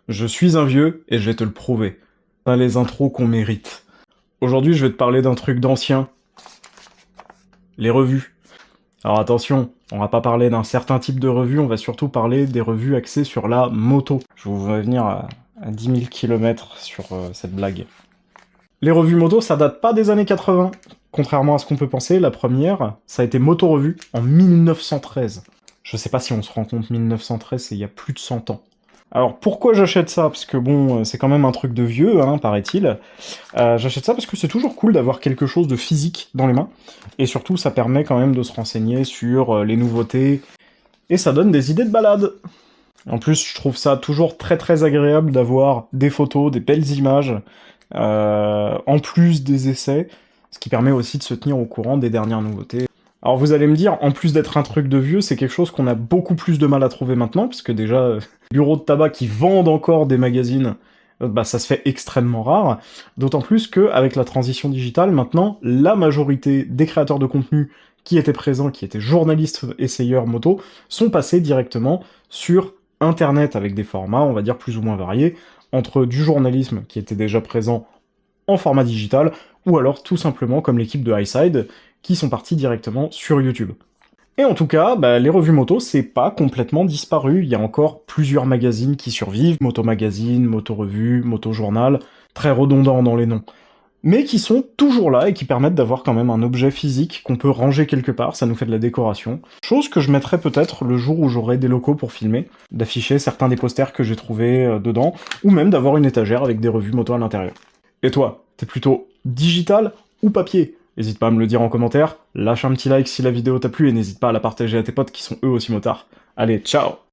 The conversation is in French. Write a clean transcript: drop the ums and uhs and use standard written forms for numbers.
Je suis un vieux et je vais te le prouver. Pas les intros qu'on mérite. Aujourd'hui, je vais te parler d'un truc d'ancien. Les revues. Alors attention, on va pas parler d'un certain type de revue, on va surtout parler des revues axées sur la moto. Je vous vais venir à 10 000 km sur cette blague. Les revues moto, ça date pas des années 80. Contrairement à ce qu'on peut penser, la première, ça a été Moto Revue en 1913. Je sais pas si on se rend compte, 1913, c'est il y a plus de 100 ans. Alors pourquoi j'achète ça? Parce que bon, c'est quand même un truc de vieux, hein, paraît-il. J'achète ça parce que c'est toujours cool d'avoir quelque chose de physique dans les mains. Et surtout, ça permet quand même de se renseigner sur les nouveautés. Et ça donne des idées de balade. En plus, je trouve ça toujours très très agréable d'avoir des photos, des belles images, en plus des essais, ce qui permet aussi de se tenir au courant des dernières nouveautés. Alors vous allez me dire, en plus d'être un truc de vieux, c'est quelque chose qu'on a beaucoup plus de mal à trouver maintenant, parce que déjà, les bureaux de tabac qui vendent encore des magazines, bah ça se fait extrêmement rare, d'autant plus qu'avec la transition digitale, maintenant, la majorité des créateurs de contenu qui étaient présents, qui étaient journalistes, essayeurs moto, sont passés directement sur Internet avec des formats, on va dire, plus ou moins variés, entre du journalisme qui était déjà présent en format digital, ou alors tout simplement comme l'équipe de Highside, qui sont partis directement sur YouTube. Et en tout cas, bah, les revues moto, c'est pas complètement disparu, il y a encore plusieurs magazines qui survivent, Moto Magazine, Moto Revue, Moto Journal, très redondants dans les noms, mais qui sont toujours là et qui permettent d'avoir quand même un objet physique qu'on peut ranger quelque part, ça nous fait de la décoration. Chose que je mettrai peut-être le jour où j'aurai des locaux pour filmer, d'afficher certains des posters que j'ai trouvés dedans, ou même d'avoir une étagère avec des revues moto à l'intérieur. Et toi, t'es plutôt digital ou papier? N'hésite pas à me le dire en commentaire, lâche un petit like si la vidéo t'a plu et n'hésite pas à la partager à tes potes qui sont eux aussi motards. Allez, ciao!